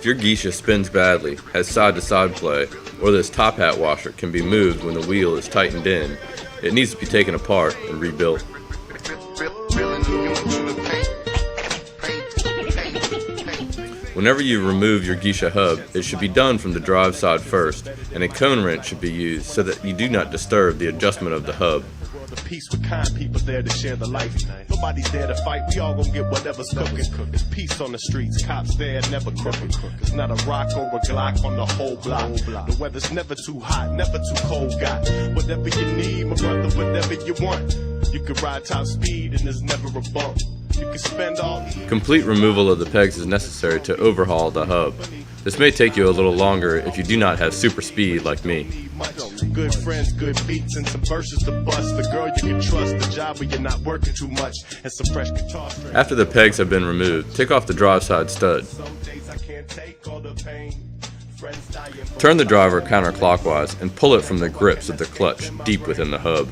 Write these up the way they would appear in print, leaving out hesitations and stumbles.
If your Geisha spins badly, has side-to-side play, or this top hat washer can be moved when the wheel is tightened in, it needs to be taken apart and rebuilt. Whenever you remove your Geisha hub, it should be done from the drive side first, and a cone wrench should be used so that you do not disturb the adjustment of the hub. Peace with kind people there to share the life. Nobody's there to fight, we all gonna get whatever's cooking. It's peace on the streets, cops there, never crooked. It's not a rock or a Glock on the whole block. The weather's never too hot, never too cold. Got whatever you need, my brother, whatever you want. You can ride top speed and there's never a bump. You can spend all. Complete removal of the pegs is necessary to overhaul the hub. This may take you a little longer if you do not have super speed like me. Good friends, good beats, and some verses to bust. The girl you can trust, the job where you're not working too much, and some fresh guitar strings. After the pegs have been removed, take off the drive side stud. Turn the driver counterclockwise and pull it from the grips of the clutch deep within the hub.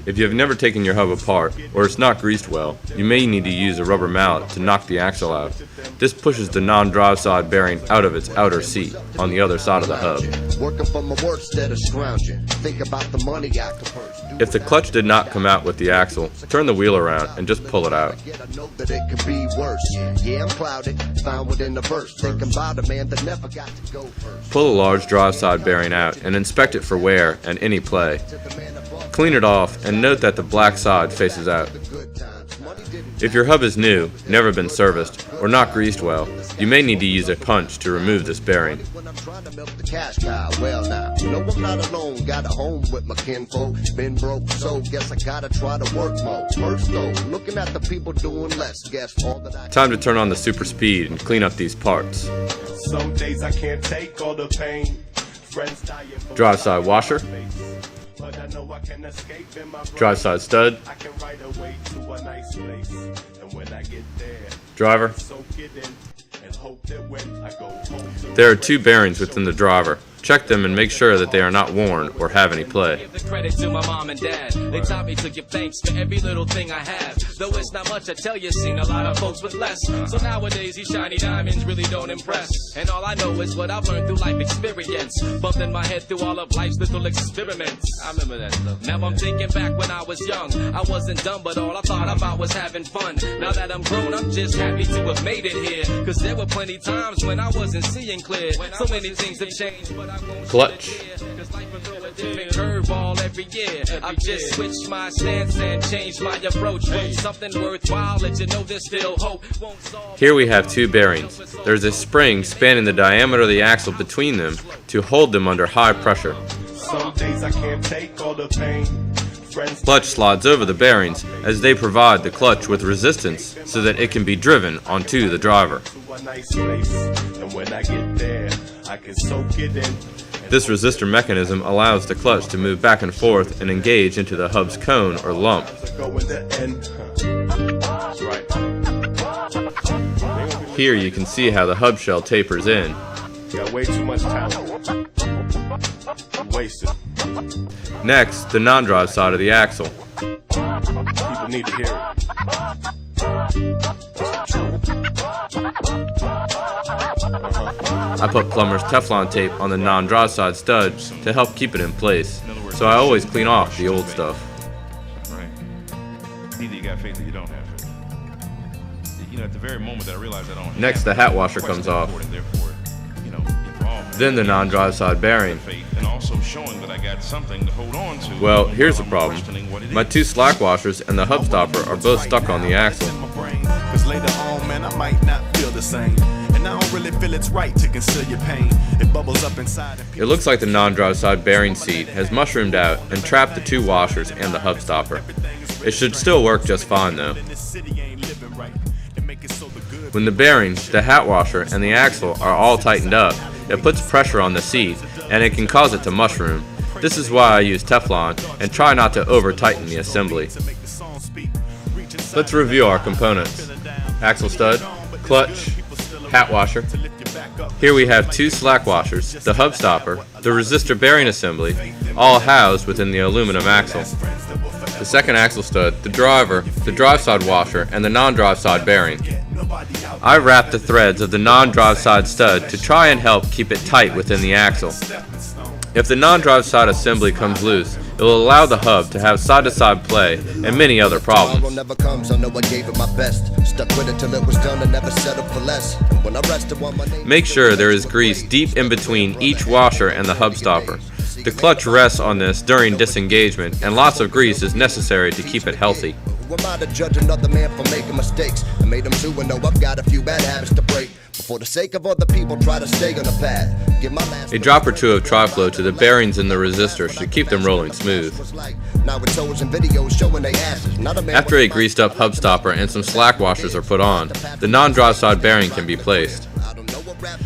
If you have never taken your hub apart, or it's not greased well, you may need to use a rubber mallet to knock the axle out. This pushes the non-drive side bearing out of its outer seat on the other side of the hub. If the clutch did not come out with the axle, turn the wheel around and just pull it out. Pull a large drive side bearing out and inspect it for wear and any play. Clean it off and note that the black side faces out. If your hub is new, never been serviced, or not greased well, you may need to use a punch to remove this bearing. Time to turn on the super speed and clean up these parts. Some days I can't take all the pain. Drive side washer. Drive side stud. Driver. There are two bearings within the driver. Check them and make sure that they are not worn or have any play. The credit to my mom and dad. They taught me to give thanks for every little thing I have. Though it's not much, I tell you, seen a lot of folks with less. So nowadays these shiny diamonds really don't impress. And all I know is what I've learned through life experience. Bumping my head through all of life's little experiments. I remember that stuff. Now I'm thinking back when I was young. I wasn't dumb, but all I thought about was having fun. Now that I'm grown, I'm just happy to have made it here. Cause there were plenty times when I wasn't seeing clear. So many things have changed, but I won't. Clutch. Curveball every year. I've just switched my stance and changed my approach. Wrote something worthwhile, let you know there's still hope. Here we have two bearings. There's a spring spanning the diameter of the axle between them to hold them under high pressure. Some days I can't take all the pain. Clutch slides over the bearings as they provide the clutch with resistance so that it can be driven onto the driver. This resistor mechanism allows the clutch to move back and forth and engage into the hub's cone or lump. Here you can see how the hub shell tapers in. Got way too much talent. Wasted. Next, the non-drive side of the axle. People need to hear it. I put plumber's Teflon tape on the non-drive side stud to help keep it in place, so I always clean off the old stuff. Right. Either you got faith or you don't have faith. You know, at the very moment that I realized I don't have Next, the hat washer comes off. Then the non-drive side bearing. Well, here's the problem. My two slack washers and the hub stopper are both stuck on the axle. It looks like the non-drive side bearing seat has mushroomed out and trapped the two washers and the hub stopper. It should still work just fine though. When the bearing, the hat washer, and the axle are all tightened up, it puts pressure on the seat and it can cause it to mushroom. This is why I use Teflon and try not to over-tighten the assembly. Let's review our components. Axle stud, clutch, hat washer. Here we have two slack washers, the hub stopper, the resistor bearing assembly, all housed within the aluminum axle. The second axle stud, the driver, the drive side washer, and the non-drive side bearing. I wrap the threads of the non-drive side stud to try and help keep it tight within the axle. If the non-drive side assembly comes loose, it will allow the hub to have side-to-side play and many other problems. Make sure there is grease deep in between each washer and the hub stopper. The clutch rests on this during disengagement, and lots of grease is necessary to keep it healthy. Who am I to judge another man for making mistakes? I made them too and know I've got a few bad habits to break. But for the sake of other people, try to stay on the path. Give my last A drop or two of tri-flow to the bearings in the resistor should keep them rolling smooth. After a greased up hub stopper and some slack washers are put on, the non-drive side bearing can be placed.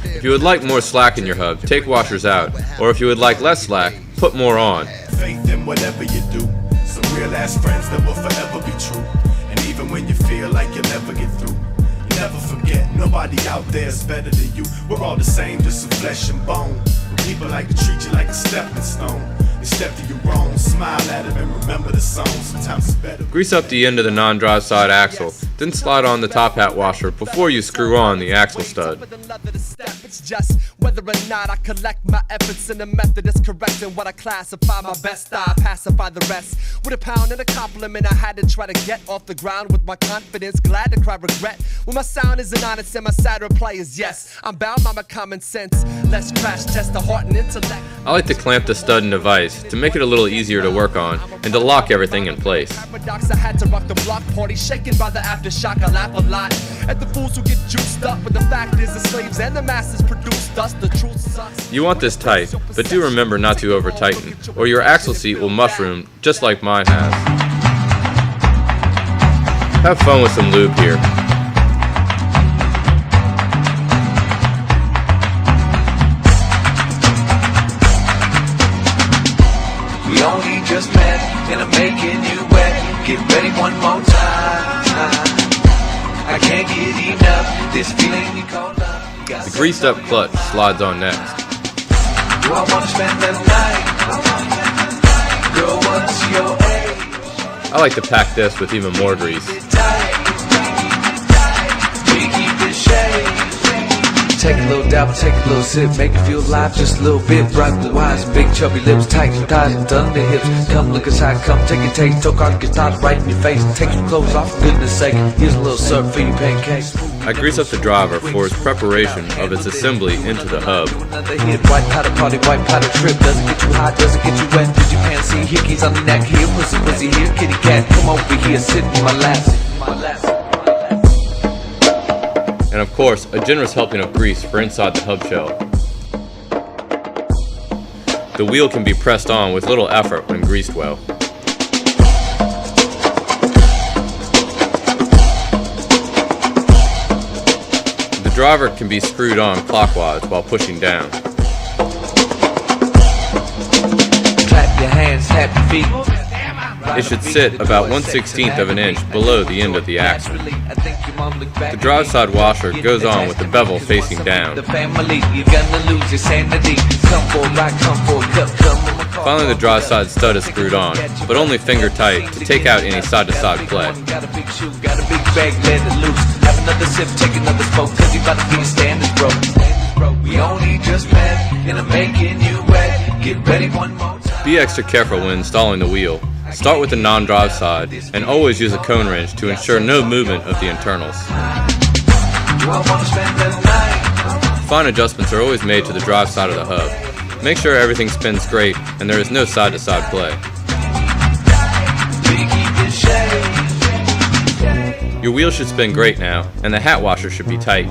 If you would like more slack in your hub, take washers out, or if you would like less slack, put more on. Faith in whatever you do. Some real ass friends that will forever be true. And even when you feel like you'll never get through, you never forget, nobody out there is better than you. We're all the same, just some flesh and bone. But people like to treat you like a stepping stone. They step to your wrong, smile at it and remember the song. Sometimes it's better. Grease up the end of the non-drive side axle, then slide on the top hat washer before you screw on the axle stud. It's just whether or not I collect my efforts in a method that's correct and what I classify my best. I pacify the rest with a pound and a compliment. I had to try to get off the ground with my confidence. Glad to cry regret when my sound isn't honest and my sad reply is yes. I'm bound by my common sense. Let's crash test the heart and intellect. I like to clamp the stud in the vise to make it a little easier to work on and to lock everything in place. I had to rock the block party, shaken by the aftershock. I laugh a lot at the fools who get juiced up, but the fact is the slaves and the masters produced us. The truth sucks. You want this tight, but do remember not to over tighten, or your axle seat will mushroom just like mine has. Have fun with some lube here. We only just met, and I'm making you wet. Get ready one more time. I can't get enough. This feeling you call love. The greased up clutch slides on next. Do I wanna spend the night? Girl, what's your age? I like to pack this with even more grease. We keep it shade. Take a little dabble, take a little sip, make it feel alive just a little bit. Bright blue eyes, big chubby lips, tight thighs and under hips. Come look inside, come take a taste. Toke out, get started right in your face. Take some clothes off, for goodness sake. Here's a little syrup for your pancakes. I grease up the driver for its preparation of its assembly into the hub. Another hit, white powder party, white powder trip. Doesn't get you hot, doesn't get you wet. Did you pants see here, keys on the neck here, pussy here, kitty cat. Come over here, sit in my lap. And of course, a generous helping of grease for inside the hub shell. The wheel can be pressed on with little effort when greased well. The driver can be screwed on clockwise while pushing down. Clap your hands, tap your feet. It should sit about 1/16 of an inch below the end of the axle. The drive side washer goes on with the bevel facing down. Finally, the drive side stud is screwed on, but only finger tight to take out any side-to-side play. Be extra careful when installing the wheel. Start with the non-drive side, and always use a cone wrench to ensure no movement of the internals. Fine adjustments are always made to the drive side of the hub. Make sure everything spins great and there is no side-to-side play. Your wheel should spin great now, and the hat washer should be tight.